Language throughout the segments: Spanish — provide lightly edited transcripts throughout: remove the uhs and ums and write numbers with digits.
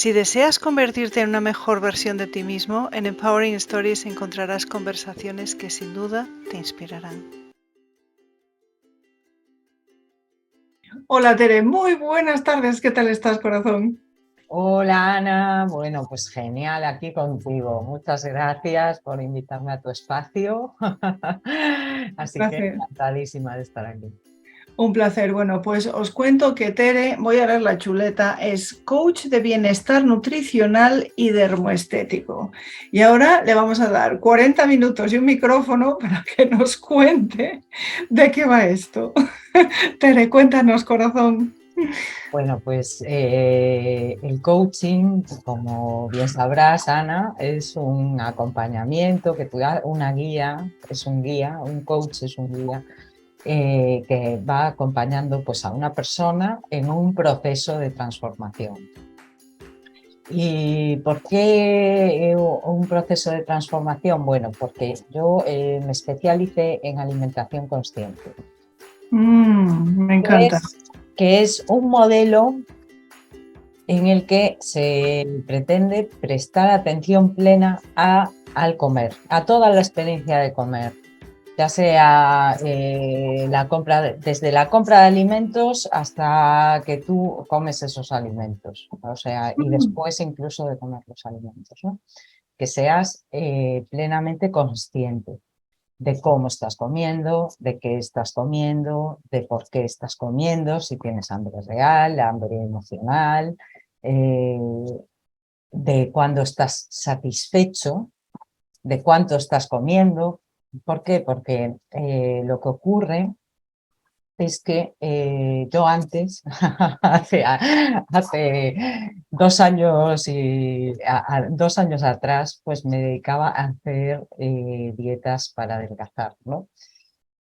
Si deseas convertirte en una mejor versión de ti mismo, en Empowering Stories encontrarás conversaciones que sin duda te inspirarán. Hola Tere, muy buenas tardes, ¿qué tal estás, corazón? Hola Ana, bueno, pues genial aquí contigo. Muchas gracias por invitarme a tu espacio. Un Así que placer. encantadísima de estar aquí. Un placer. Bueno, pues os cuento que Tere, voy a leer la chuleta, es coach de bienestar nutricional y dermoestético. Y ahora le vamos a dar 40 minutos y un micrófono para que nos cuente de qué va esto. Tere, cuéntanos, corazón. Bueno, pues el coaching, como bien sabrás, Ana, es un acompañamiento que tú das, una guía, es un guía, un coach es un guía que va acompañando pues, a una persona en un proceso de transformación. ¿Y por qué un proceso de transformación? Bueno, porque yo me especialicé en alimentación consciente, Me encanta. que es un modelo en el que se pretende prestar atención plena al comer, a toda la experiencia de comer, ya sea desde la compra de alimentos hasta que tú comes esos alimentos, o sea, y después incluso de comer los alimentos, ¿no? Que seas plenamente consciente de cómo estás comiendo, de qué estás comiendo, de por qué estás comiendo, si tienes hambre real, hambre emocional, eh, de cuándo estás satisfecho, de cuánto estás comiendo. ¿Por qué? Porque lo que ocurre es que yo antes, hace 2 años y 2 años atrás, pues me dedicaba a hacer dietas para adelgazar, ¿no?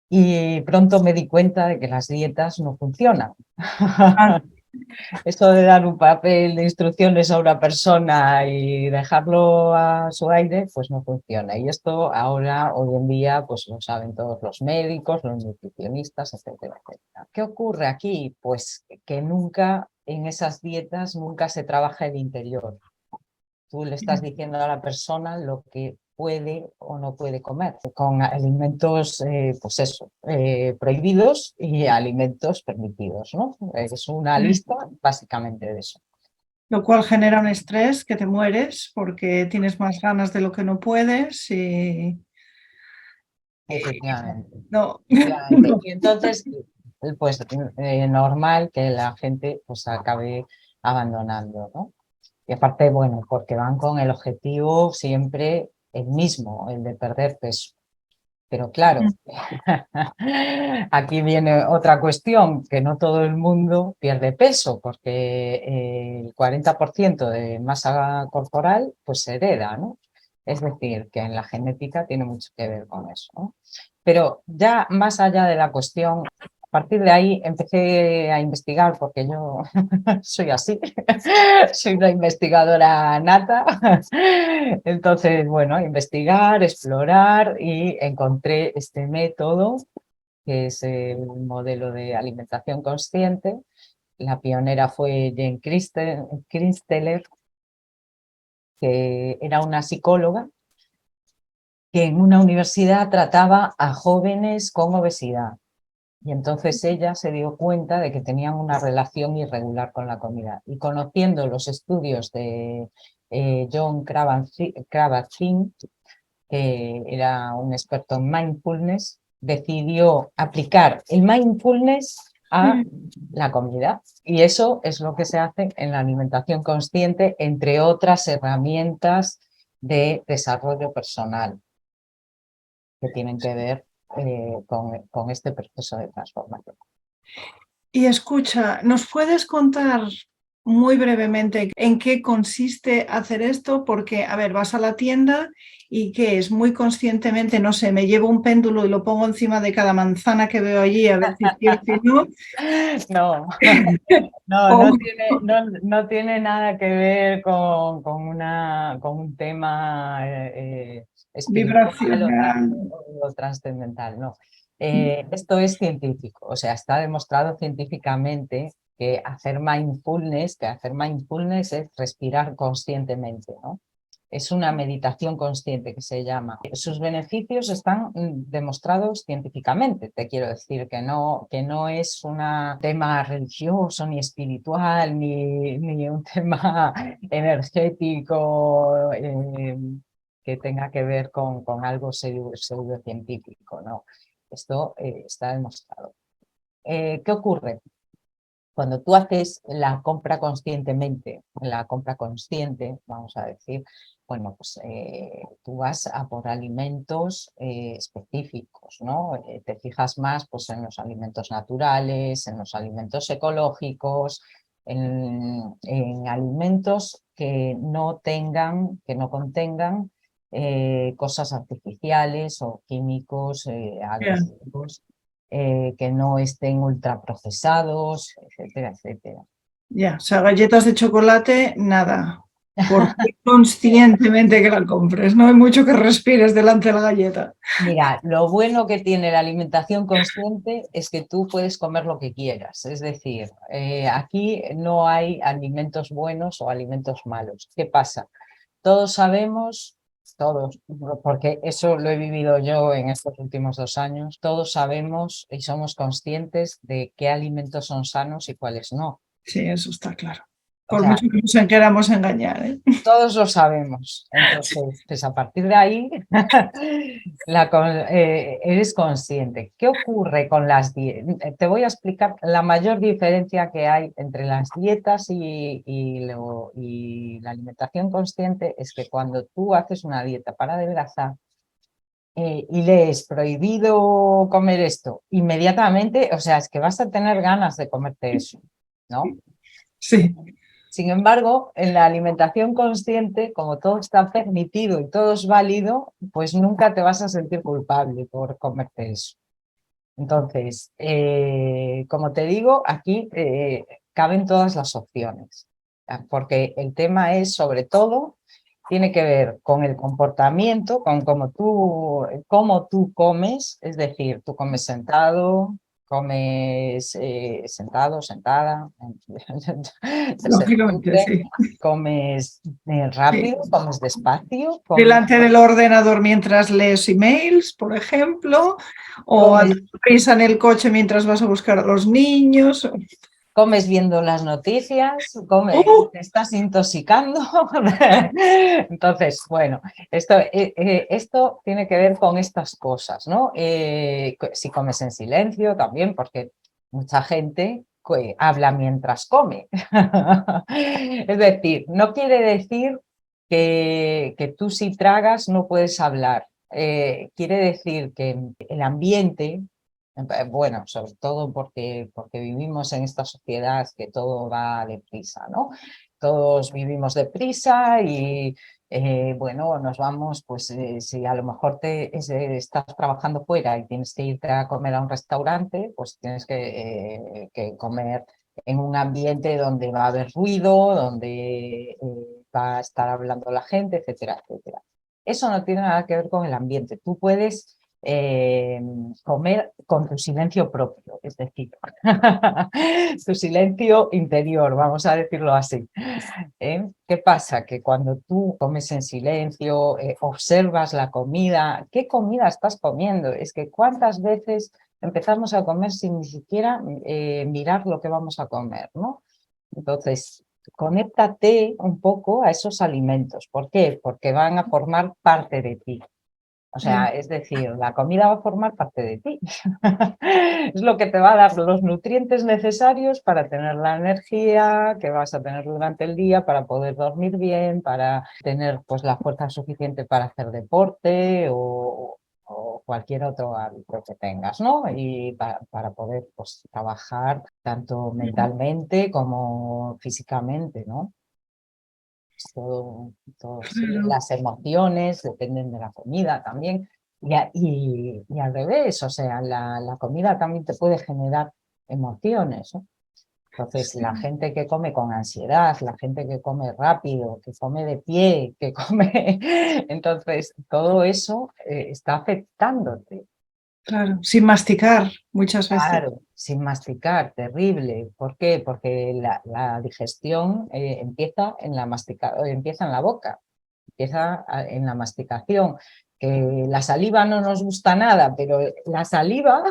Y pronto me di cuenta de que las dietas no funcionan. Ah, Esto de dar un papel de instrucciones a una persona y dejarlo a su aire, pues no funciona. Y esto ahora, hoy en día, pues lo saben todos los médicos, los nutricionistas, etcétera, etcétera. ¿Qué ocurre aquí? Pues que nunca en esas dietas nunca se trabaja el interior. Tú le estás diciendo a la persona lo que puede o no puede comer, con alimentos, pues eso, prohibidos y alimentos permitidos, ¿no? Es una lista básicamente de eso. lo cual genera un estrés que te mueres porque tienes más ganas de lo que no puedes y Efectivamente, no. efectivamente. Y entonces, pues normal que la gente pues acabe abandonando, ¿no? Y aparte, bueno, porque van con el objetivo siempre el mismo, el de perder peso. Pero claro, aquí viene otra cuestión, que no todo el mundo pierde peso, porque el 40% de masa corporal pues se hereda, ¿no? Es decir, que en la genética tiene mucho que ver con eso, ¿no? Pero ya más allá de la cuestión, a partir de ahí empecé a investigar, porque yo soy así, soy una investigadora nata. Entonces, bueno, investigar, explorar y encontré este método, que es el modelo de alimentación consciente. La pionera fue Jane Christeler, que era una psicóloga que en una universidad trataba a jóvenes con obesidad. Y entonces ella se dio cuenta de que tenían una relación irregular con la comida. Y conociendo los estudios de John Kabat-Zinn, que era un experto en mindfulness, decidió aplicar el mindfulness a la comida. Y eso es lo que se hace en la alimentación consciente, entre otras herramientas de desarrollo personal que tienen que ver con este proceso de transformación. Y escucha, ¿nos puedes contar muy brevemente en qué consiste hacer esto? Porque, a ver, vas a la tienda y ¿qué es? Muy conscientemente, no sé, me llevo un péndulo y lo pongo encima de cada manzana que veo allí a ver si sí o si no. No, no, O no tiene nada que ver con un tema espiritual vibracional. o trascendental, no. Esto es científico, o sea, está demostrado científicamente que hacer mindfulness es respirar conscientemente, ¿no? Es una meditación consciente que se llama. Sus beneficios están demostrados científicamente. Te quiero decir que no es un tema religioso, ni espiritual, ni un tema energético que tenga que ver con algo pseudocientífico, ¿no? Esto está demostrado. ¿Qué ocurre? Cuando tú haces la compra conscientemente, la compra consciente, vamos a decir, bueno, pues tú vas a por alimentos específicos, ¿no? Te fijas más pues, en los alimentos naturales, en los alimentos ecológicos, en alimentos que no contengan cosas artificiales o químicos agresivos, que no estén ultraprocesados, etcétera, etcétera. Ya, o sea, galletas de chocolate, nada. Porque conscientemente que la compres, no hay mucho que respires delante de la galleta. Mira, lo bueno que tiene la alimentación consciente es que tú puedes comer lo que quieras. Es decir, aquí no hay alimentos buenos o alimentos malos. ¿Qué pasa? Todos sabemos, todos, porque eso lo he vivido yo en estos últimos 2 años, todos sabemos y somos conscientes de qué alimentos son sanos y cuáles no. Sí, eso está claro. O Por sea, mucho que nos queramos engañar, ¿eh? todos lo sabemos. Entonces, pues a partir de ahí eres consciente. ¿Qué ocurre con las dietas? Te voy a explicar la mayor diferencia que hay entre las dietas y la alimentación consciente es que cuando tú haces una dieta para adelgazar y lees prohibido comer esto, inmediatamente, o sea, es que vas a tener ganas de comerte eso, ¿no? Sí. Sin embargo, en la alimentación consciente, como todo está permitido y todo es válido, pues nunca te vas a sentir culpable por comerte eso. Entonces, como te digo, aquí caben todas las opciones, porque el tema es, sobre todo, tiene que ver con el comportamiento, con cómo tú comes, es decir, tú comes sentado, comes sentado, sentada, Lógicamente, sí. comes Sí. rápido, comes despacio, Delante del ordenador mientras lees emails, por ejemplo, o a comes tu prisa en el coche mientras vas a buscar a los niños. comes viendo las noticias, ¡Oh! te estás intoxicando. Entonces, bueno, esto tiene que ver con estas cosas, ¿no? Si comes en silencio también, porque mucha gente habla mientras come. Es decir, no quiere decir que tú si tragas no puedes hablar. Quiere decir que el ambiente, bueno, sobre todo porque vivimos en esta sociedad que todo va deprisa, ¿no? Todos vivimos deprisa y, bueno, nos vamos, pues si a lo mejor estás trabajando fuera y tienes que irte a comer a un restaurante, pues tienes que comer en un ambiente donde va a haber ruido, donde va a estar hablando la gente, etcétera, etcétera. Eso no tiene nada que ver con el ambiente. Tú puedes comer con tu silencio propio, es decir, tu silencio interior, vamos a decirlo así. ¿Qué pasa? Que cuando tú comes en silencio, observas la comida, ¿qué comida estás comiendo? Es que cuántas veces empezamos a comer sin ni siquiera mirar lo que vamos a comer, ¿no? Entonces, conéctate un poco a esos alimentos. ¿Por qué? Porque van a formar parte de ti. O sea, es decir, la comida va a formar parte de ti. Es lo que te va a dar los nutrientes necesarios para tener la energía que vas a tener durante el día, para poder dormir bien, para tener pues, la fuerza suficiente para hacer deporte o cualquier otro hábito que tengas, ¿no? Y para poder pues, trabajar tanto mentalmente como físicamente, ¿no? Sí. Claro. Las emociones dependen de la comida también. Y al revés, o sea, la comida también te puede generar emociones, ¿no? Entonces, la gente que come con ansiedad, la gente que come rápido, que come de pie, que come... Entonces, todo eso está afectándote. Claro, sin masticar muchas veces. Claro, sin masticar, terrible. ¿Por qué? Porque la digestión empieza en empieza en la boca, en la masticación. Que la saliva no nos gusta nada, pero la saliva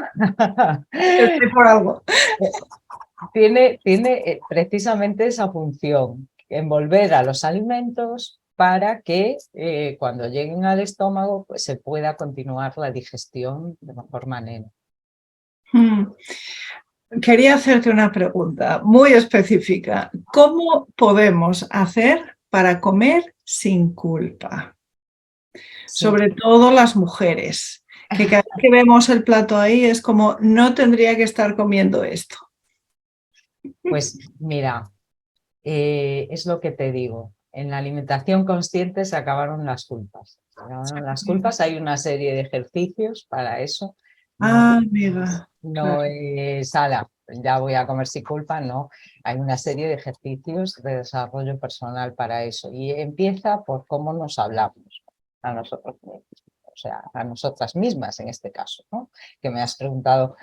Estoy por algo. tiene precisamente esa función, envolver a los alimentos para que cuando lleguen al estómago pues, se pueda continuar la digestión de mejor manera. Mm. Quería hacerte una pregunta muy específica. ¿Cómo podemos hacer para comer sin culpa? Sí. Sobre todo las mujeres, que cada vez que vemos el plato ahí es como, no tendría que estar comiendo esto. Pues mira, es lo que te digo. En la alimentación consciente se acabaron las culpas. Se acabaron las culpas, hay una serie de ejercicios para eso. No, Ah, mira, no claro. es ala, ya voy a comer sin culpa, no. Hay una serie de ejercicios de desarrollo personal para eso. Y empieza por cómo nos hablamos a nosotros mismos. O sea, a nosotras mismas en este caso, ¿no? Que me has preguntado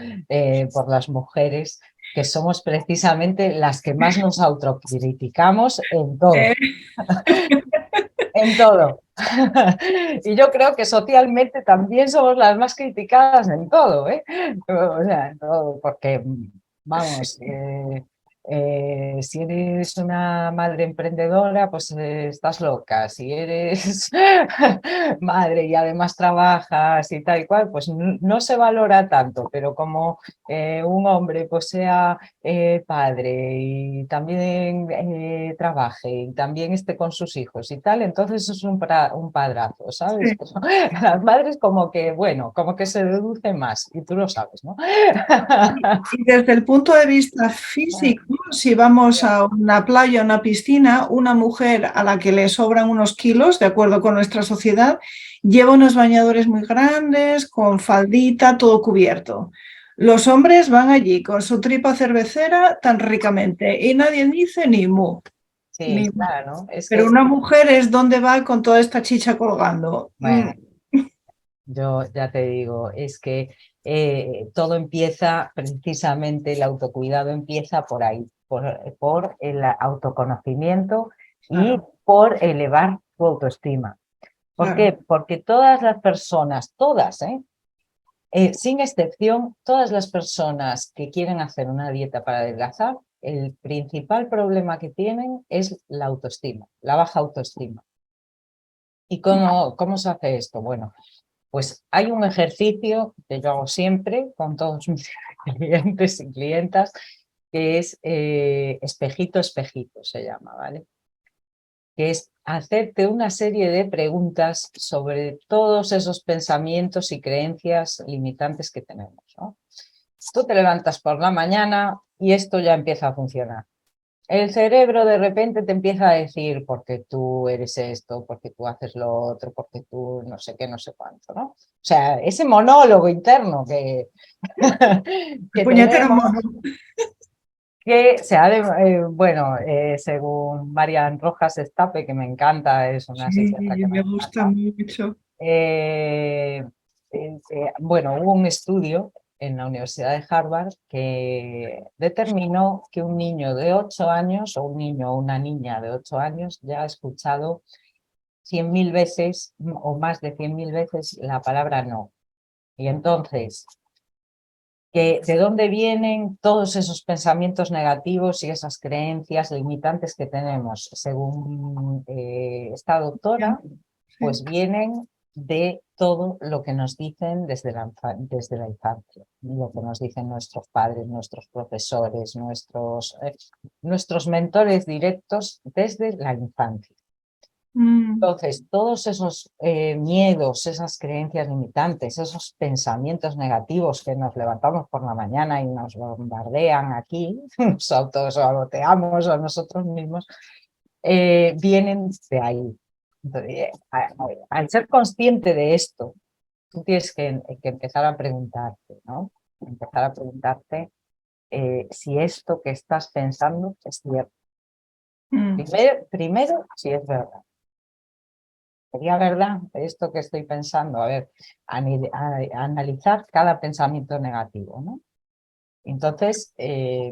por las mujeres, que somos precisamente las que más nos autocriticamos en todo. Eh, En todo. Y yo creo que socialmente también somos las más criticadas en todo, ¿eh? O sea, en todo, porque, vamos, si eres una madre emprendedora, pues estás loca. Si eres madre y además trabajas y tal y cual, pues no se valora tanto, pero como un hombre pues sea padre y también trabaje y también esté con sus hijos y tal, entonces es un padrazo, ¿sabes? sí. Las madres como que, bueno, como que se deduce más y tú lo sabes, ¿no? Y desde el punto de vista físico, si vamos a una playa, a una piscina, una mujer a la que le sobran unos kilos, de acuerdo con nuestra sociedad, lleva unos bañadores muy grandes, con faldita, todo cubierto. Los hombres van allí con su tripa cervecera tan ricamente y nadie dice ni mu, Sí, ni mu. claro, es Pero que, una mujer es donde va con toda esta chicha colgando. bueno, yo ya te digo, es que todo empieza precisamente, el autocuidado empieza por ahí, por el autoconocimiento y Claro, por elevar tu autoestima. ¿Por claro. qué? Porque todas las personas, todas, sin excepción, todas las personas que quieren hacer una dieta para adelgazar, el principal problema que tienen es la autoestima, la baja autoestima. ¿Y cómo se hace esto? Bueno, pues hay un ejercicio que yo hago siempre con todos mis clientes y clientas, que es espejito, espejito, se llama, ¿vale? Que es hacerte una serie de preguntas sobre todos esos pensamientos y creencias limitantes que tenemos, ¿no? Tú te levantas por la mañana y esto ya empieza a funcionar. El cerebro de repente te empieza a decir porque tú eres esto, porque tú haces lo otro, porque tú no sé qué, no sé cuánto, ¿no? O sea, ese monólogo interno que, El que puñetero tenemos, mono. que bueno, según Marian Rojas Estape, que me encanta, es una Sí, psiquiatra que me me gusta encanta, mucho. eh, bueno, hubo un estudio en la Universidad de Harvard que determinó que un niño de 8 años o un niño o una niña de 8 años ya ha escuchado 100.000 veces o más de 100.000 veces la palabra no. Y entonces, ¿de dónde vienen todos esos pensamientos negativos y esas creencias limitantes que tenemos? Según esta doctora, Sí. pues vienen de todo lo que nos dicen desde la infancia, lo que nos dicen nuestros padres, nuestros profesores, nuestros mentores directos desde la infancia. Mm, Entonces, todos esos miedos, esas creencias limitantes, esos pensamientos negativos que nos levantamos por la mañana y nos bombardean aquí, nos autosaboteamos a nosotros mismos, vienen de ahí. Entonces, al ser consciente de esto, tú tienes que empezar a preguntarte, ¿no? Empezar a preguntarte si esto que estás pensando es cierto. mm. Primero, si es verdad. ¿Sería verdad esto que estoy pensando? A ver, analizar cada pensamiento negativo, ¿no? Entonces,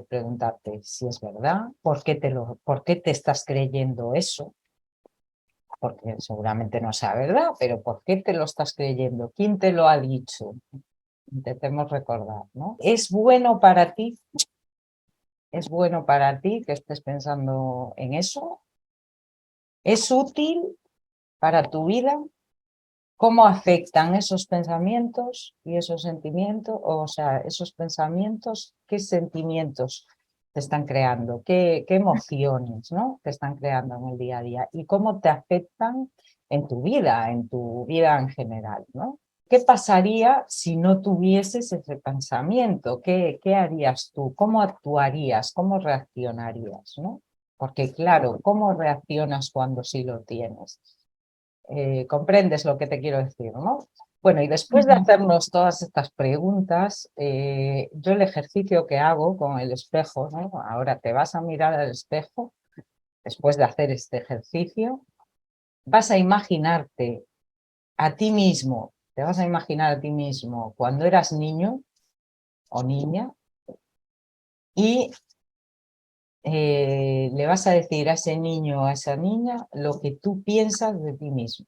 preguntarte si es verdad, ¿por qué te estás creyendo eso? Porque seguramente no sea verdad, pero ¿por qué te lo estás creyendo? ¿Quién te lo ha dicho? Intentemos recordar, ¿no? ¿Es bueno para ti? ¿Es bueno para ti que estés pensando en eso? ¿Es útil para tu vida? ¿Cómo afectan esos pensamientos y esos sentimientos? O sea, esos pensamientos, ¿qué sentimientos te están creando? ¿Qué emociones, ¿no? te están creando en el día a día? ¿Y cómo te afectan en tu vida en general, ¿no? ¿Qué pasaría si no tuvieses ese pensamiento? ¿Qué harías tú? ¿Cómo actuarías? ¿Cómo reaccionarías, ¿no? Porque claro, ¿cómo reaccionas cuando sí lo tienes? Comprendes lo que te quiero decir, ¿no? Bueno, y después de hacernos todas estas preguntas, yo el ejercicio que hago con el espejo, ¿no? Ahora te vas a mirar al espejo, después de hacer este ejercicio, vas a imaginarte a ti mismo, te vas a imaginar a ti mismo cuando eras niño o niña y le vas a decir a ese niño o a esa niña lo que tú piensas de ti mismo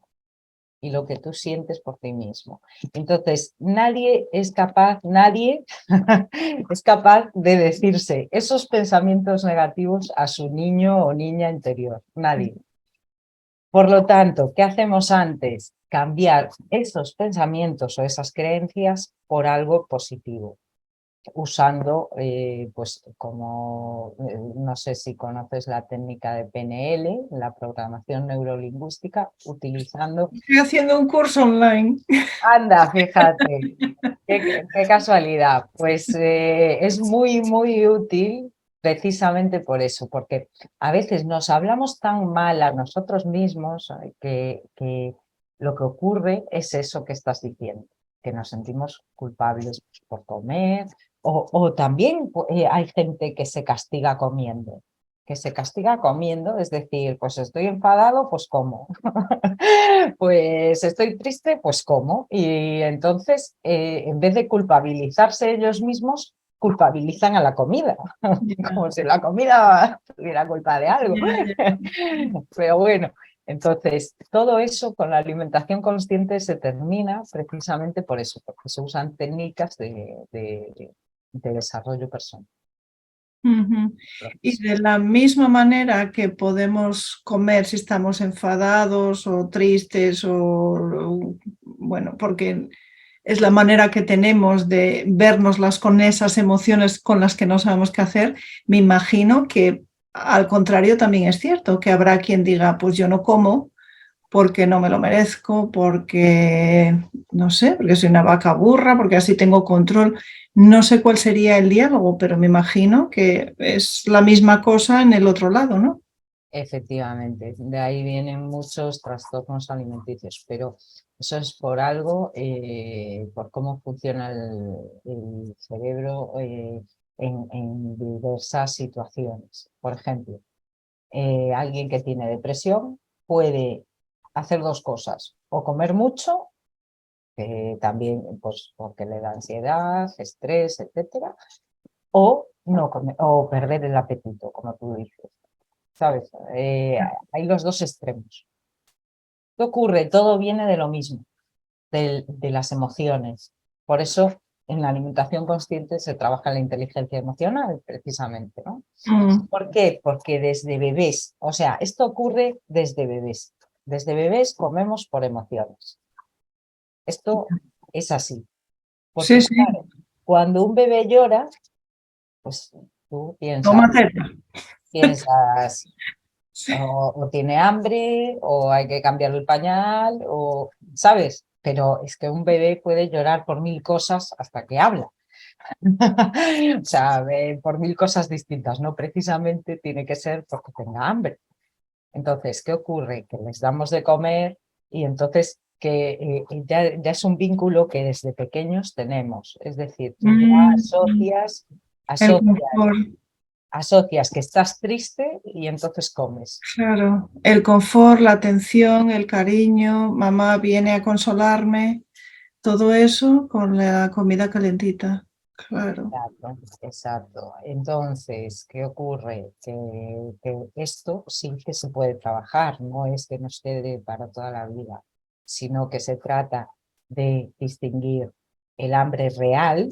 y lo que tú sientes por ti mismo. Entonces, nadie es capaz es capaz de decirse esos pensamientos negativos a su niño o niña interior. Nadie. Por lo tanto, ¿qué hacemos antes? Cambiar esos pensamientos o esas creencias por algo positivo, usando, pues como, no sé si conoces la técnica de PNL, la programación neurolingüística, utilizando... Estoy haciendo un curso online. Anda, fíjate, qué casualidad. Pues es muy, muy útil precisamente por eso, porque a veces nos hablamos tan mal a nosotros mismos que lo que ocurre es eso que estás diciendo, que nos sentimos culpables por comer, o también hay gente que se castiga comiendo. Que se castiga comiendo, es decir, pues estoy enfadado, pues como. Pues estoy triste, pues como. Y entonces, en vez de culpabilizarse ellos mismos, culpabilizan a la comida, como si la comida tuviera culpa de algo. Pero bueno, entonces todo eso con la alimentación consciente se termina precisamente por eso, porque se usan técnicas de desarrollo personal. Y de la misma manera que podemos comer si estamos enfadados o tristes o bueno, porque es la manera que tenemos de vernoslas con esas emociones con las que no sabemos qué hacer, me imagino que al contrario también es cierto, que habrá quien diga, pues yo no como porque no me lo merezco, porque, no sé, porque soy una vaca burra, porque así tengo control. No sé cuál sería el diálogo, pero me imagino que es la misma cosa en el otro lado, ¿no? Efectivamente, de ahí vienen muchos trastornos alimenticios, pero eso es por algo, por cómo funciona el cerebro en diversas situaciones. Por ejemplo, alguien que tiene depresión puede hacer dos cosas, o comer mucho, también pues, porque le da ansiedad, estrés, etcétera, o, no comer, o perder el apetito, como tú dices. ¿Sabes? Hay los dos extremos. ¿Qué ocurre? Todo viene de lo mismo, de las emociones. Por eso en la alimentación consciente se trabaja la inteligencia emocional, precisamente, ¿no? ¿Por qué? Porque desde bebés, o sea, esto ocurre desde bebés. Desde bebés comemos por emociones. Esto es así. Sí, Porque, sí, claro, cuando un bebé llora, pues tú toma teta. piensas Sí. o tiene hambre, o hay que cambiarle el pañal, o, ¿sabes? Pero es que un bebé puede llorar por 1000 cosas hasta que habla. O sea, por 1000 cosas distintas, no precisamente tiene que ser porque tenga hambre. Entonces, ¿qué ocurre? Que les damos de comer y entonces que ya es un vínculo que desde pequeños tenemos. Es decir, tú ya Mm, asocias, el asocias confort. asocias que estás triste y entonces comes. Claro, el confort, la atención, el cariño, mamá viene a consolarme, todo eso con la comida calentita. Claro. Exacto, exacto. Entonces, ¿qué ocurre? Que esto sí que se puede trabajar, no es que nos quede para toda la vida, sino que se trata de distinguir el hambre real,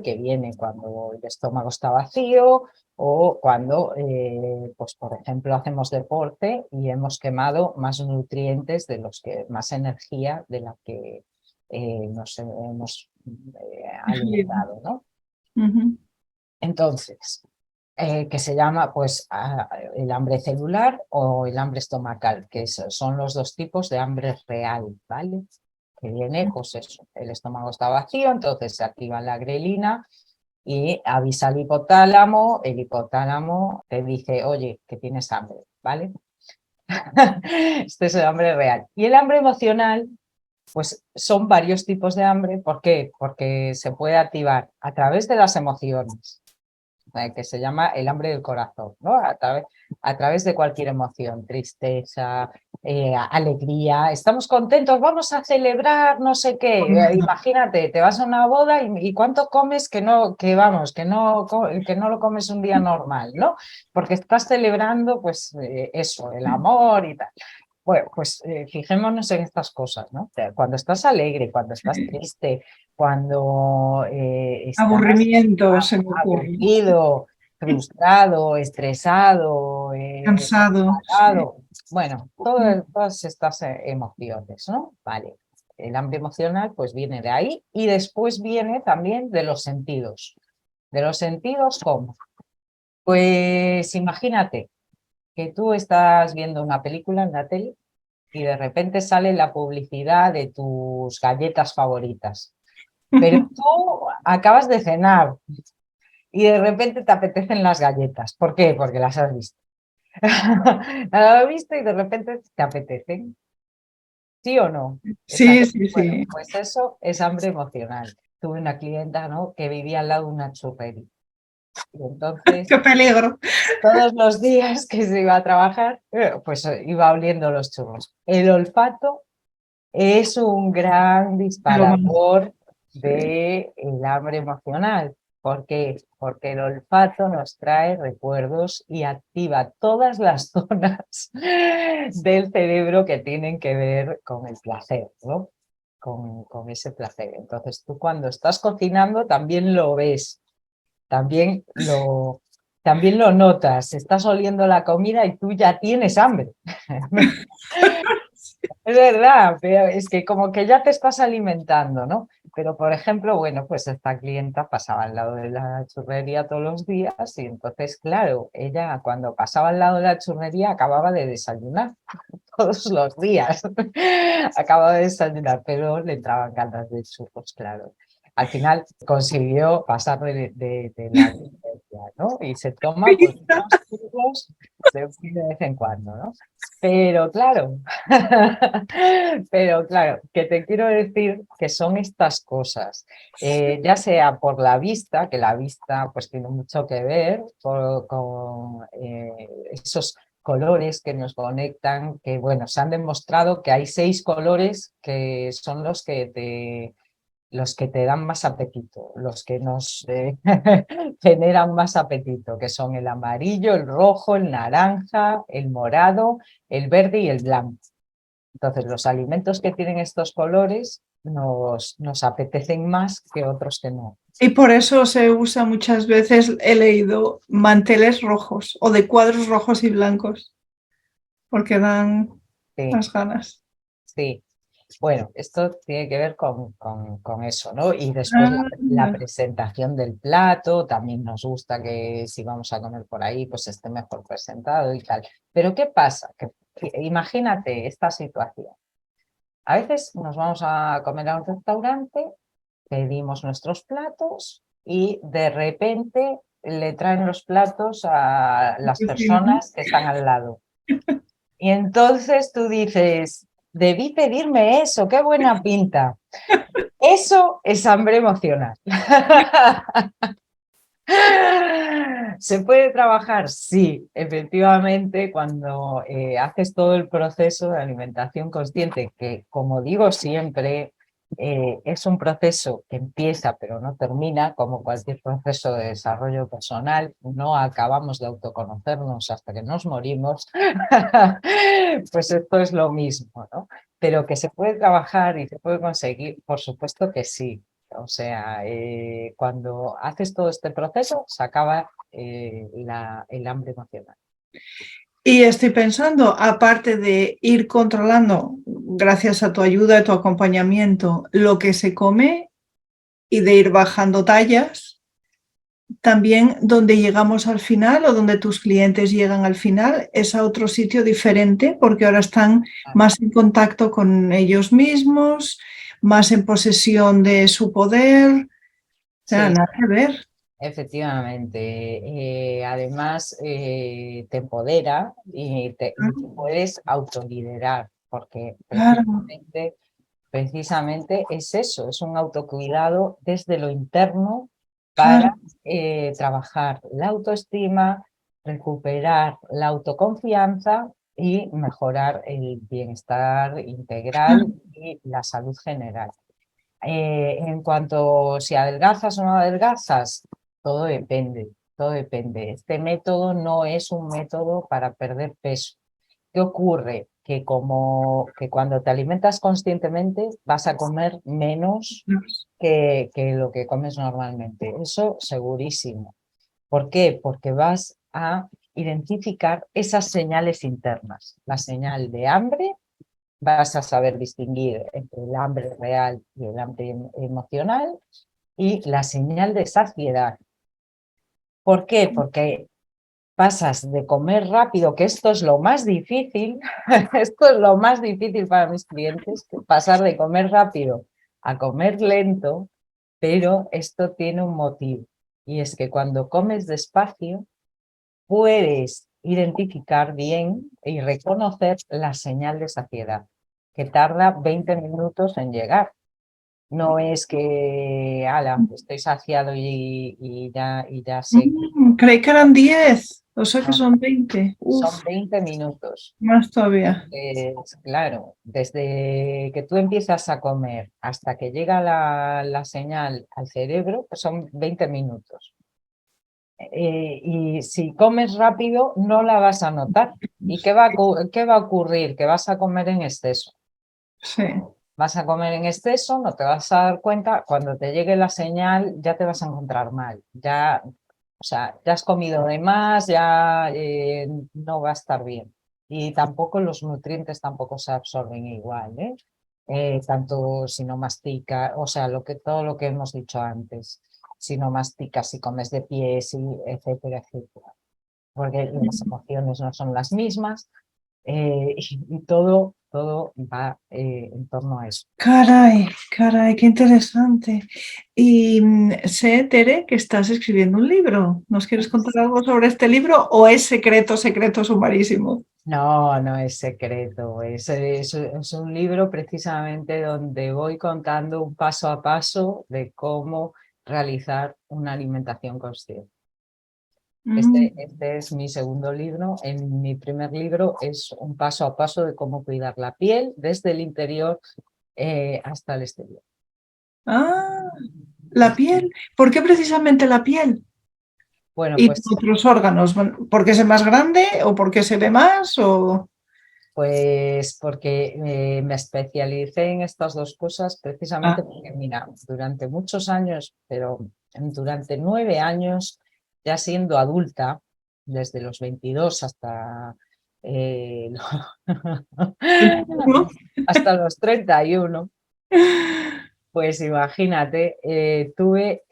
que viene cuando el estómago está vacío o cuando, pues por ejemplo, hacemos deporte y hemos quemado más nutrientes de los que, más energía de la que nos hemos alimentado, ¿no? Ujú. Entonces, que se llama pues el hambre celular o el hambre estomacal, que son los dos tipos de hambre real, ¿vale? Que viene, pues eso, el estómago está vacío, entonces se activa la grelina y avisa al hipotálamo, el hipotálamo te dice, oye, que tienes hambre, ¿vale? Este es el hambre real. Y el hambre emocional, pues son varios tipos de hambre. ¿Por qué? Porque se puede activar a través de las emociones, que se llama el hambre del corazón, ¿no? A través de cualquier emoción, tristeza, alegría, estamos contentos, vamos a celebrar no sé qué. Imagínate, te vas a una boda y cuánto comes que no, que no lo comes un día normal, ¿no? Porque estás celebrando, pues, eso, el amor y tal. Bueno, pues fijémonos en estas cosas, ¿no? Cuando estás alegre, cuando estás triste, cuando estás Aburrimiento se me ocurre. aburrido, frustrado, estresado, Cansado, sí. enfadado. Bueno, todas estas emociones, ¿no? Vale. El hambre emocional pues viene de ahí y después viene también de los sentidos. ¿De los sentidos cómo? Pues imagínate que tú estás viendo una película en la tele y de repente sale la publicidad de tus galletas favoritas. Pero tú acabas de cenar y de repente te apetecen las galletas. ¿Por qué? Porque las has visto. Las has visto y de repente te apetecen. ¿Sí o no? Sí, Exacto. sí, Bueno, sí. pues eso es hambre emocional. Tuve una clienta, ¿no?, que vivía al lado de una churrería. Y entonces, ¡Qué peligro! todos los días que se iba a trabajar, pues iba oliendo los churros. El olfato es un gran Lo más, disparador sí. del hambre emocional. ¿Por qué? Porque el olfato nos trae recuerdos y activa todas las zonas del cerebro que tienen que ver con el placer, ¿no? Con ese placer. Entonces tú cuando estás cocinando también lo ves, también también lo notas. Estás oliendo la comida y tú ya tienes hambre. Es verdad, pero es que como que ya te estás alimentando, ¿no? Pero, por ejemplo, bueno, pues esta clienta pasaba al lado de la churrería todos los días y entonces, claro, ella cuando pasaba al lado de la churrería acababa de desayunar todos los días. Acababa de desayunar, pero le entraban ganas de churros, claro. Al final consiguió pasar de la licencia, ¿no? Y se toma pues unos churros de vez en cuando, ¿no? Pero claro, pero claro, que te quiero decir que son estas cosas, ya sea por la vista, que la vista pues tiene mucho que ver con esos colores que nos conectan, que bueno, se han demostrado que hay 6 colores que son los que te dan más apetito, los que nos generan más apetito, que son el amarillo, el rojo, el naranja, el morado, el verde y el blanco. Entonces, los alimentos que tienen estos colores nos apetecen más que otros que no. Y por eso se usa muchas veces, he leído, manteles rojos o de cuadros rojos y blancos, porque dan Sí, las ganas. sí. Bueno, esto tiene que ver con eso, ¿no? Y después la Ah, presentación del plato, también nos gusta que si vamos a comer por ahí, pues esté mejor presentado y tal. Pero ¿qué pasa? Que imagínate esta situación. A veces nos vamos a comer a un restaurante, pedimos nuestros platos y de repente le traen los platos a las sí, ¿no? personas que están al lado. Y entonces tú dices, debí pedirme eso, qué buena pinta. Eso es hambre emocional. ¿Se puede trabajar? Sí, efectivamente, cuando haces todo el proceso de alimentación consciente, que como digo siempre, es un proceso que empieza pero no termina, como cualquier proceso de desarrollo personal, no acabamos de autoconocernos hasta que nos morimos, pues esto es lo mismo, ¿no? Pero que se puede trabajar y se puede conseguir, por supuesto que sí. O sea, cuando haces todo este proceso, se acaba el hambre emocional. Y estoy pensando, aparte de ir controlando, gracias a tu ayuda y tu acompañamiento, lo que se come y de ir bajando tallas, también donde llegamos al final o donde tus clientes llegan al final es a otro sitio diferente porque ahora están más en contacto con ellos mismos, más en posesión de su poder. O sea, Sí, nada que ver. efectivamente. Además, te empodera y te puedes autoliderar, porque Claro, precisamente es eso, es un autocuidado desde lo interno claro. para trabajar la autoestima, recuperar la autoconfianza y mejorar el bienestar integral y la salud general. En cuanto si adelgazas o no adelgazas, todo depende, todo depende. Este método no es un método para perder peso. ¿Qué ocurre? Que cuando te alimentas conscientemente vas a comer menos que lo que comes normalmente. Eso segurísimo. ¿Por qué? Porque vas a identificar esas señales internas. La señal de hambre, vas a saber distinguir entre el hambre real y el hambre emocional, y la señal de saciedad. ¿Por qué? Porque pasas de comer rápido, que esto es lo más difícil, esto es lo más difícil para mis clientes, pasar de comer rápido a comer lento, pero esto tiene un motivo, y es que cuando comes despacio puedes identificar bien y reconocer la señal de saciedad, que tarda 20 minutos en llegar. No es que, ala, estoy saciado y ya sé. Creí que eran 10, o sea que No, son 20. son Uf, 20 minutos. más todavía. Claro, desde que tú empiezas a comer hasta que llega la señal al cerebro, pues son 20 minutos. Y si comes rápido, no la vas a notar. ¿Y qué va a ocurrir? Que vas a comer en exceso. Sí. Vas a comer en exceso, no te vas a dar cuenta, cuando te llegue la señal ya te vas a encontrar mal. Ya, o sea, ya has comido de más, ya no va a estar bien. Y tampoco los nutrientes tampoco se absorben igual, ¿eh? Tanto si no mastica, o sea, todo lo que hemos dicho antes, si no masticas, si comes de pie, si, etcétera, etcétera. Porque las emociones no son las mismas, y todo va en torno a eso. Caray, caray, qué interesante. Y sé, Tere, que estás escribiendo un libro. ¿Nos quieres contar algo sobre este libro o es secreto, secreto sumarísimo? No, no es secreto, es un libro precisamente donde voy contando un paso a paso de cómo realizar una alimentación consciente. Mm. Este es mi segundo libro. En mi primer libro es un paso a paso de cómo cuidar la piel desde el interior hasta el exterior. Ah, la piel. ¿Por qué precisamente la piel? Bueno, ¿Y otros órganos? ¿Porque es el más grande o porque se ve más? O... pues porque me especialicé en estas dos cosas Ah, precisamente porque, mira, durante muchos años, pero durante 9 años, ya siendo adulta, desde los 22 hasta, ¿no? hasta los 31, pues imagínate, tuve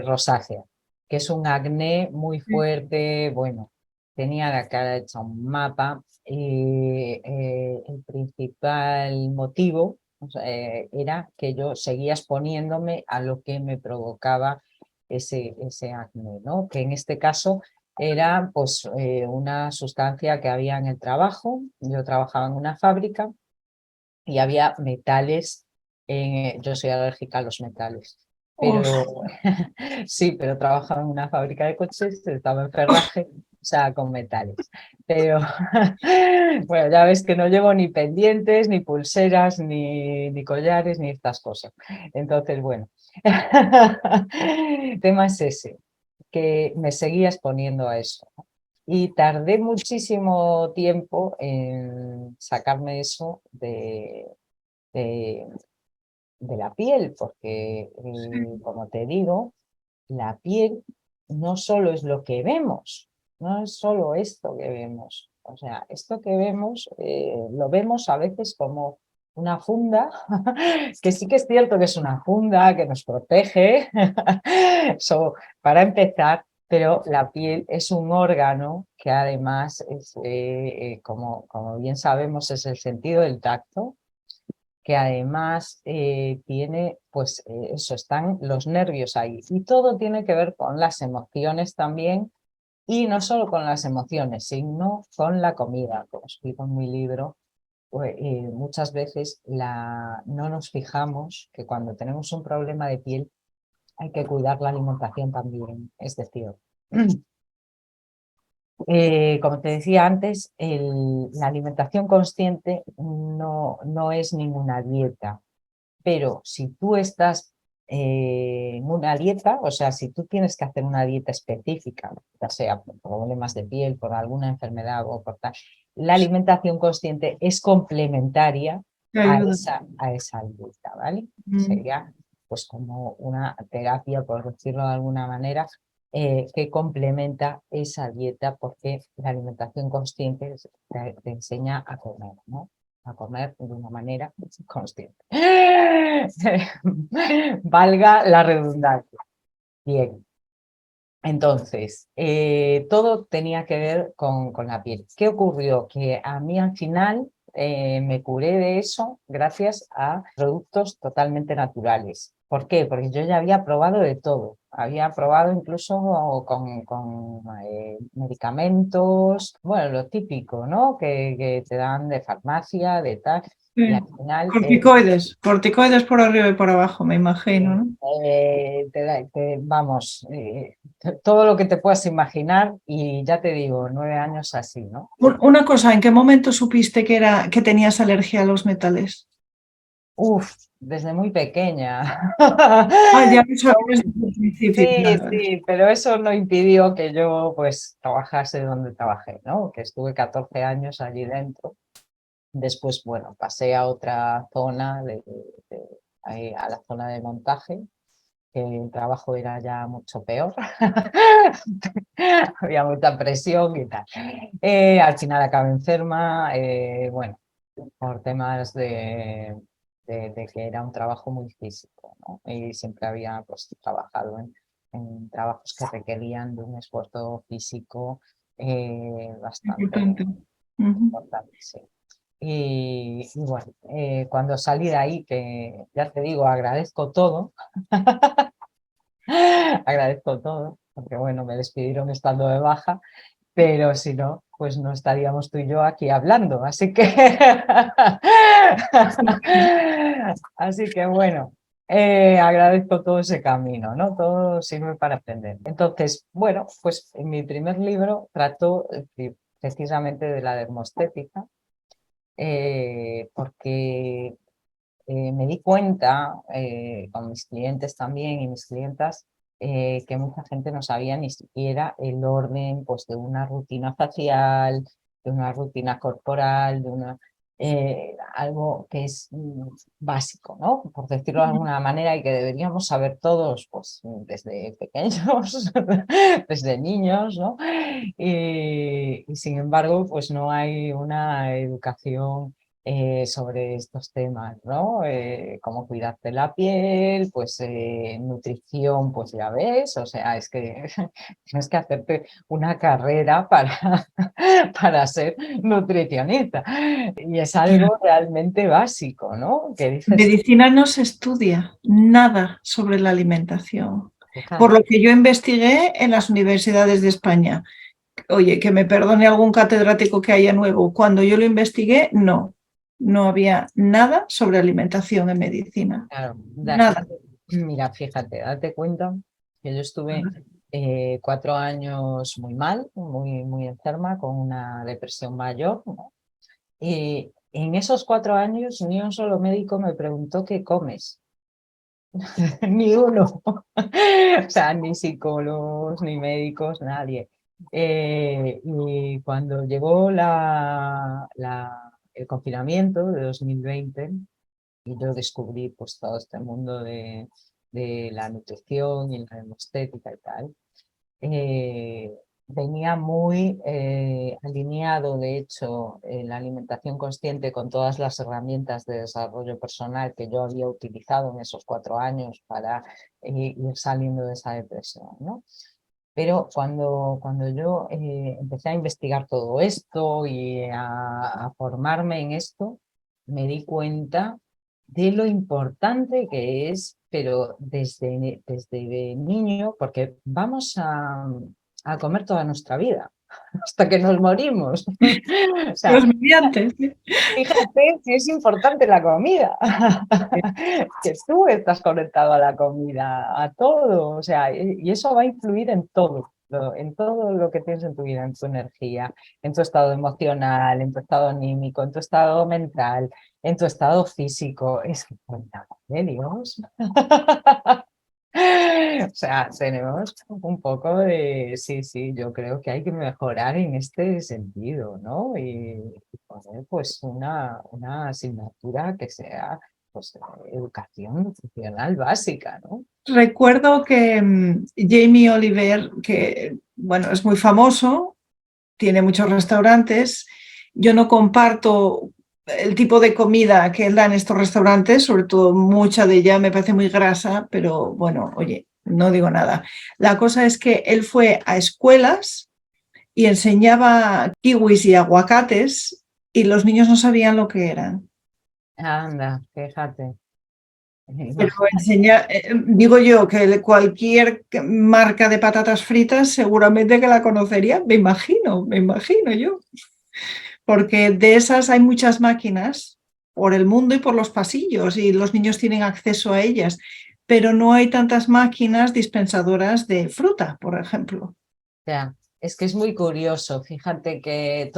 rosácea, que es un acné muy fuerte. Bueno, tenía la cara hecha un mapa, y el principal motivo, o sea, era que yo seguía exponiéndome a lo que me provocaba ese acné, ¿no? Que en este caso era pues una sustancia que había en el trabajo. Yo trabajaba en una fábrica y había metales, yo soy alérgica a los metales. pero sí, pero trabajaba en una fábrica de coches, estaba en Ferraje, o sea, con metales. Pero bueno, ya ves que no llevo ni pendientes, ni pulseras, ni collares, ni estas cosas. Entonces, bueno, el tema es ese, que me seguía exponiendo a eso. Y tardé muchísimo tiempo en sacarme eso de, de la piel, porque, como te digo, la piel no solo es lo que vemos, no es solo esto que vemos. O sea, esto que vemos lo vemos a veces como una funda, que sí que es cierto que es una funda que nos protege, para empezar, pero la piel es un órgano que además, es, como bien sabemos, es el sentido del tacto, que además tiene, pues eso, están los nervios ahí. Y todo tiene que ver con las emociones también, y no solo con las emociones, sino con la comida. Como explico en mi libro, pues, muchas veces no nos fijamos que cuando tenemos un problema de piel hay que cuidar la alimentación también. Es decir, como te decía antes, la alimentación consciente no es ninguna dieta. Pero si tú estás en una dieta, o sea, si tú tienes que hacer una dieta específica, ya sea por problemas de piel, por alguna enfermedad o por tal, la alimentación consciente es complementaria Te a ayuda. esa dieta, ¿vale? Sería pues como una terapia, por decirlo de alguna manera, que complementa esa dieta, porque la alimentación consciente te enseña a comer, ¿no? A comer de una manera consciente. Valga la redundancia. Bien. Entonces, todo tenía que ver con la piel. ¿Qué ocurrió? Que a mí al final me curé de eso gracias a productos totalmente naturales. ¿Por qué? Porque yo ya había probado de todo. Había probado incluso con medicamentos, bueno, lo típico, ¿no? Que te dan de farmacia, de tal. Sí. Y al final... corticoides por arriba y por abajo, me imagino, ¿no? Vamos, todo lo que te puedas imaginar, y ya te digo, 9 años así, ¿no? Una cosa, ¿en qué momento supiste que tenías alergia a los metales? Uf, desde muy pequeña. Ah, ya lo sabías desde el principio, Sí, claro. sí, pero eso no impidió que yo pues trabajase donde trabajé, ¿no? Que estuve 14 años allí dentro. Después, bueno, pasé a otra zona, a la zona de montaje, que el trabajo era ya mucho peor. Había mucha presión y tal. Al final acabé enferma, bueno, por temas de que era un trabajo muy físico, ¿no? Y siempre había pues, trabajado en trabajos que requerían de un esfuerzo físico bastante Importante. importante, sí. Y bueno, cuando salí de ahí, que ya te digo, agradezco todo, agradezco todo, porque bueno, me despidieron estando de baja, pero si no, pues no estaríamos tú y yo aquí hablando, así que así que bueno, agradezco todo ese camino, ¿no? Todo sirve para aprender. Entonces, bueno, pues en mi primer libro trató precisamente de la dermoestética, porque me di cuenta, con mis clientes también y mis clientas, que mucha gente no sabía ni siquiera el orden, pues, de una rutina facial, de una rutina corporal, algo que es básico, ¿no? Por decirlo de alguna manera, y que deberíamos saber todos, pues, desde pequeños, desde niños, ¿no? Y sin embargo, pues no hay una educación sobre estos temas, ¿no? Cómo cuidarte la piel, pues nutrición, pues ya ves, o sea, es que tienes que hacerte una carrera para ser nutricionista, y es algo realmente básico, ¿no? Que En dices, medicina no se estudia nada sobre la alimentación. Por fíjate, lo que yo investigué en las universidades de España. Oye, que me perdone algún catedrático que haya nuevo. Cuando yo lo investigué, no había nada sobre alimentación en medicina. claro, Nada. Mira, fíjate, date cuenta que yo estuve 4 años muy mal, muy enferma, con una depresión mayor, ¿no? Y en esos 4 años ni un solo médico me preguntó qué comes, ni uno. O sea, ni psicólogos, ni médicos, nadie. Y cuando llegó el confinamiento de 2020, y yo descubrí pues todo este mundo de la nutrición y la estética y tal, eh, venía muy alineado, de hecho, en la alimentación consciente con todas las herramientas de desarrollo personal que yo había utilizado en esos 4 años para ir saliendo de esa depresión, ¿no? Pero cuando yo empecé a investigar todo esto y a formarme en esto, me di cuenta de lo importante que es, pero desde niño, porque vamos a comer toda nuestra vida, hasta que nos morimos. O sea, Dios mediante. Sí. fíjate si es importante la comida, que tú estás conectado a la comida, a todo, o sea, y eso va a influir en todo lo que tienes en tu vida, en tu energía, en tu estado emocional, en tu estado anímico, en tu estado mental, en tu estado físico. Es que, por el amor de Dios. O sea, tenemos un poco de, sí, yo creo que hay que mejorar en este sentido, ¿no? Y poner pues una asignatura que sea pues educación nutricional básica, ¿no? Recuerdo que Jamie Oliver, que bueno, es muy famoso, tiene muchos restaurantes. Yo no comparto el tipo de comida que él da en estos restaurantes, sobre todo mucha de ella me parece muy grasa, pero bueno, oye, no digo nada. La cosa es que él fue a escuelas y enseñaba kiwis y aguacates y los niños no sabían lo que eran. Anda, fíjate. Pero digo yo que cualquier marca de patatas fritas seguramente que la conocería, me imagino yo. Porque de esas hay muchas máquinas por el mundo y por los pasillos y los niños tienen acceso a ellas, pero no hay tantas máquinas dispensadoras de fruta, por ejemplo. Ya, es que es muy curioso, fíjate que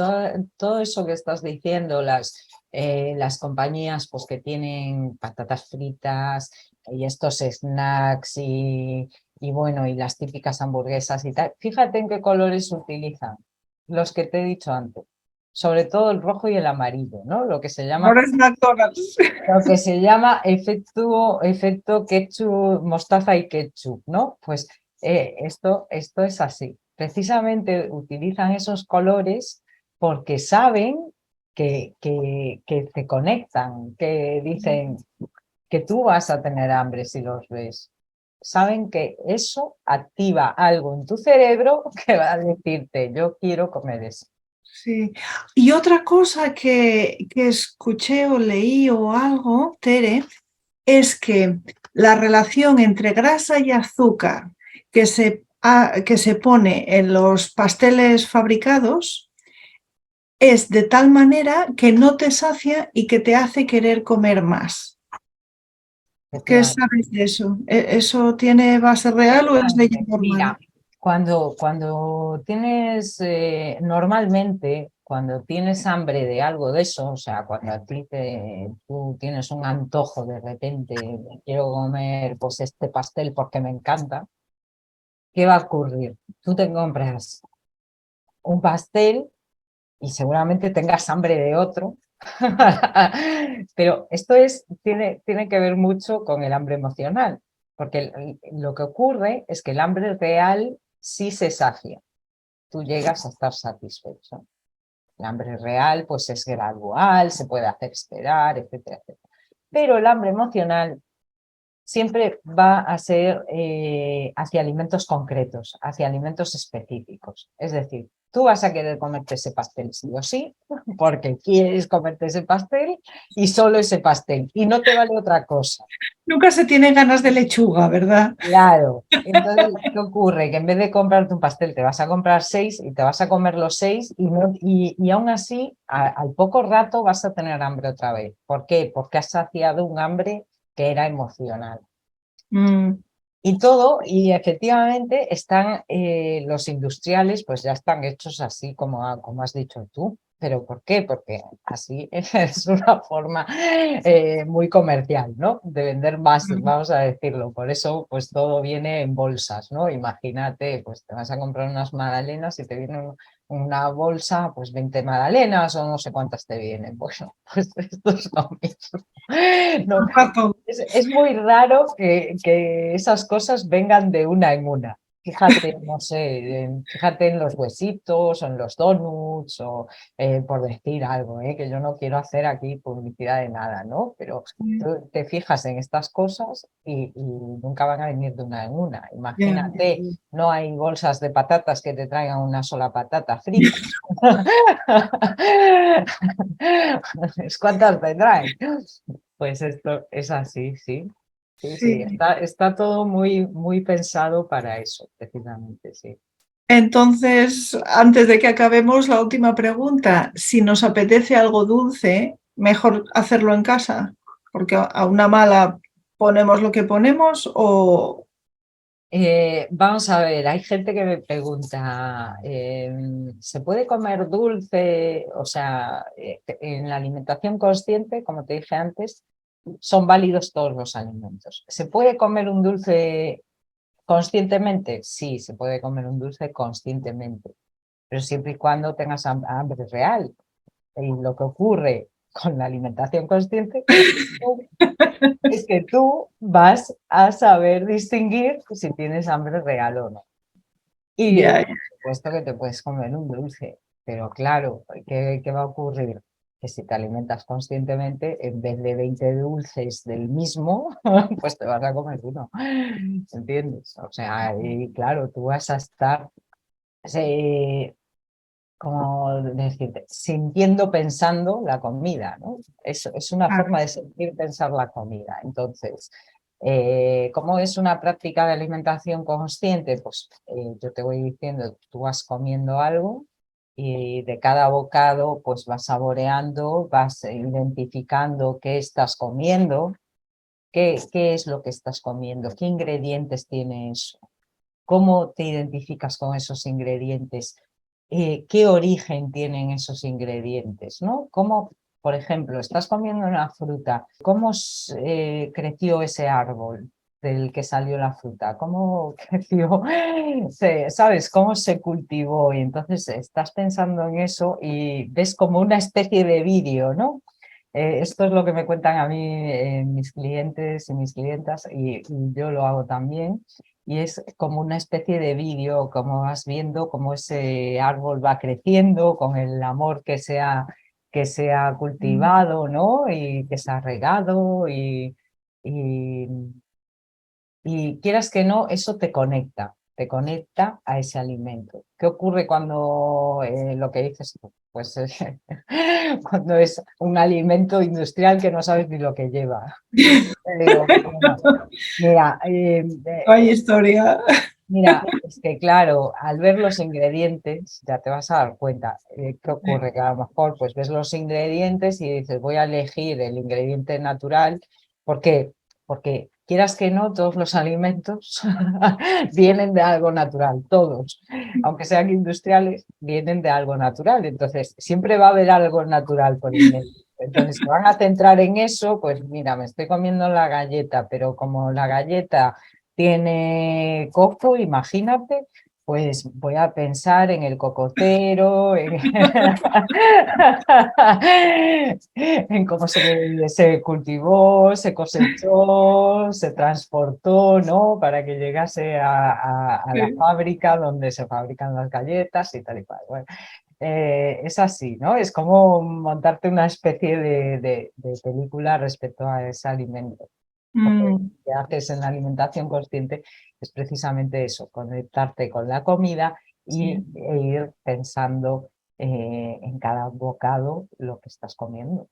todo eso que estás diciendo, las compañías pues, que tienen patatas fritas y estos snacks y bueno, y las típicas hamburguesas y tal, fíjate en qué colores utilizan, los que te he dicho antes, sobre todo el rojo y el amarillo, ¿no? Ahora es McDonald's. Lo que se llama efecto ketchup, mostaza y ketchup, ¿no? Pues esto es así. Precisamente utilizan esos colores porque saben que te conectan, que dicen que tú vas a tener hambre si los ves. Saben que eso activa algo en tu cerebro que va a decirte, yo quiero comer eso. Sí. Y otra cosa que escuché o leí o algo, Tere, es que la relación entre grasa y azúcar que se pone en los pasteles fabricados es de tal manera que no te sacia y que te hace querer comer más. ¿Qué sabes de eso? ¿Eso tiene base real o es ley normal? Mira, cuando tienes, normalmente, cuando tienes hambre de algo de eso, o sea, cuando tú tienes un antojo de repente, quiero comer pues este pastel porque me encanta, ¿qué va a ocurrir? Tú te compras un pastel y seguramente tengas hambre de otro, pero esto tiene que ver mucho con el hambre emocional, porque lo que ocurre es que el hambre real sí se sacia, tú llegas a estar satisfecho. El hambre real pues es gradual, se puede hacer esperar, etcétera, etcétera. Pero el hambre emocional siempre va a ser hacia alimentos concretos, hacia alimentos específicos. Es decir, tú vas a querer comerte ese pastel sí o sí, porque quieres comerte ese pastel y solo ese pastel, y no te vale otra cosa. Nunca se tiene ganas de lechuga, ¿verdad? Claro. Entonces, ¿qué ocurre? Que en vez de comprarte un pastel, te vas a comprar 6 y te vas a comer los 6 y aún así, al poco rato vas a tener hambre otra vez. ¿Por qué? Porque has saciado un hambre que era emocional. Mm, Y todo, y efectivamente están los industriales, pues ya están hechos así como has dicho tú. ¿Pero por qué? Porque así es una forma muy comercial, ¿no? De vender más, mm. vamos a decirlo. Por eso, pues todo viene en bolsas, ¿no? Imagínate, pues te vas a comprar unas magdalenas y te viene una bolsa, pues 20 magdalenas o no sé cuántas te vienen. Bueno, pues esto es lo mismo. No, Rato. es muy raro que esas cosas vengan de una en una. Fíjate, no sé, fíjate en los huesitos o en los donuts o por decir algo, que yo no quiero hacer aquí publicidad de nada, ¿no? Pero tú te fijas en estas cosas y nunca van a venir de una en una. Ya. Imagínate, no hay bolsas de patatas que te traigan una sola patata frita. ¿Cuántas te traen? Pues esto es así, sí. Sí, sí, Sí. está todo muy pensado para eso, precisamente, sí. Entonces, antes de que acabemos, la última pregunta. Si nos apetece algo dulce, mejor hacerlo en casa, porque a una mala ponemos lo que ponemos o... Vamos a ver, hay gente que me pregunta, ¿se puede comer dulce? O sea, en la alimentación consciente, como te dije antes, son válidos todos los alimentos. ¿Se puede comer un dulce conscientemente? Sí, se puede comer un dulce conscientemente, pero siempre y cuando tengas hambre real. Y lo que ocurre con la alimentación consciente es que tú vas a saber distinguir si tienes hambre real o no. Y Ya, ya. por supuesto que te puedes comer un dulce, pero claro, ¿qué va a ocurrir? Que si te alimentas conscientemente, en vez de 20 dulces del mismo, pues te vas a comer uno. ¿Entiendes? O sea, y claro, tú vas a estar, eh, como decirte, sintiendo, pensando la comida, ¿no? Es una Claro. forma de sentir, pensar la comida. Entonces, ¿cómo es una práctica de alimentación consciente? Pues yo te voy diciendo, tú vas comiendo algo y de cada bocado pues vas saboreando, vas identificando qué estás comiendo, qué es lo que estás comiendo, qué ingredientes tiene eso, cómo te identificas con esos ingredientes, qué origen tienen esos ingredientes, ¿no? Cómo, por ejemplo, estás comiendo una fruta, ¿cómo creció ese árbol del que salió la fruta? ¿Cómo creció? ¿Sabes? ¿Cómo se cultivó? Y entonces estás pensando en eso y ves como una especie de vídeo, ¿no? Esto es lo que me cuentan a mí mis clientes y mis clientas y yo lo hago también y es como una especie de vídeo, como vas viendo cómo ese árbol va creciendo con el amor que se ha cultivado, ¿no? Y que se ha regado y, y quieras que no, eso te conecta a ese alimento. ¿Qué ocurre cuando lo que dices tú? Pues cuando es un alimento industrial que no sabes ni lo que lleva. Pero bueno, mira, Hay historia. mira, es que claro, al ver los ingredientes ya te vas a dar cuenta. ¿Qué ocurre? Que a lo mejor pues ves los ingredientes y dices voy a elegir el ingrediente natural. ¿Por qué? Porque quieras que no, todos los alimentos vienen de algo natural, todos, aunque sean industriales, vienen de algo natural. Entonces, siempre va a haber algo natural por el medio. Entonces, se van a centrar en eso, pues mira, me estoy comiendo la galleta, pero como la galleta tiene coco, imagínate, pues voy a pensar en el cocotero, en cómo se cultivó, se cosechó, se transportó, ¿no? Para que llegase a la Sí. fábrica donde se fabrican las galletas y tal y cual. Bueno, es así, ¿no? Es como montarte una especie de película respecto a ese alimento. Porque lo Mm, que haces en la alimentación consciente es precisamente eso, conectarte con la comida sí. e ir pensando en cada bocado lo que estás comiendo.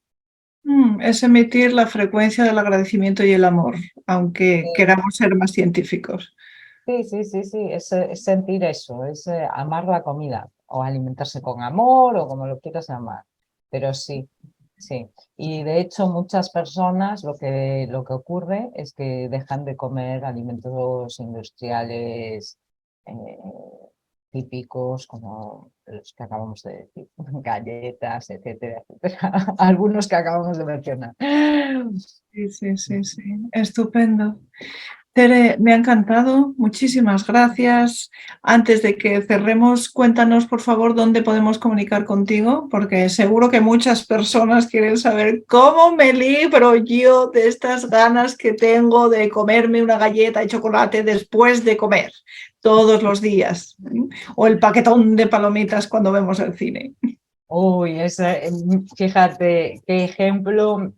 Es emitir la frecuencia del agradecimiento y el amor, aunque queramos ser más científicos. Sí, sí, sí, sí, es sentir eso, es amar la comida o alimentarse con amor o como lo quieras llamar. Pero sí. Sí, y de hecho muchas personas lo que ocurre es que dejan de comer alimentos industriales típicos como los que acabamos de decir, galletas, etcétera, etcétera, algunos que acabamos de mencionar. Sí, sí, sí, sí. Estupendo. Tere, me ha encantado. Muchísimas gracias. Antes de que cerremos, cuéntanos, por favor, dónde podemos comunicar contigo, porque seguro que muchas personas quieren saber cómo me libro yo de estas ganas que tengo de comerme una galleta de chocolate después de comer todos los días, o el paquetón de palomitas cuando vemos el cine. Uy, fíjate qué ejemplo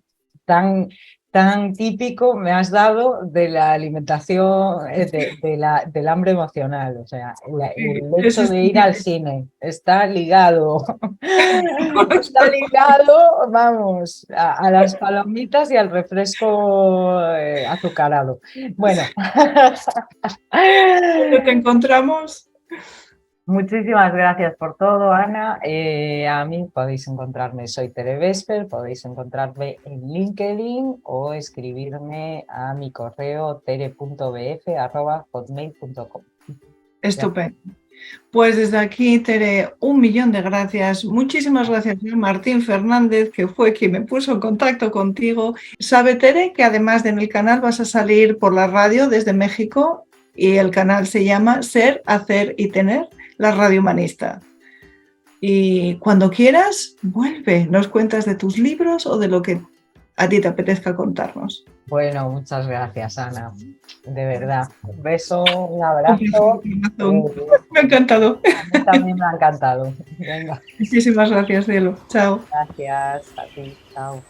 tan, tan típico me has dado de la alimentación, del hambre emocional. O sea, el Es hecho de ir al cine está ligado, está ligado, vamos, a las palomitas y al refresco azucarado. Bueno. ¿Dónde te encontramos? Muchísimas gracias por todo, Ana. A mí podéis encontrarme, soy Tere Vesper, podéis encontrarme en LinkedIn o escribirme a mi correo tere.bf@hotmail.com. Estupendo. Pues desde aquí, Tere, 1.000.000 de gracias. Muchísimas gracias a Martín Fernández, que fue quien me puso en contacto contigo. Sabe, Tere, que además de en el canal vas a salir por la radio desde México y el canal se llama Ser, Hacer y Tener, la radio humanista. Y cuando quieras, vuelve, nos cuentas de tus libros o de lo que a ti te apetezca contarnos. Bueno, muchas gracias, Ana. De verdad. Un beso, un abrazo. Me ha encantado. A mí también me ha encantado. Venga. Muchísimas gracias, cielo. Chao. Gracias a ti. Chao.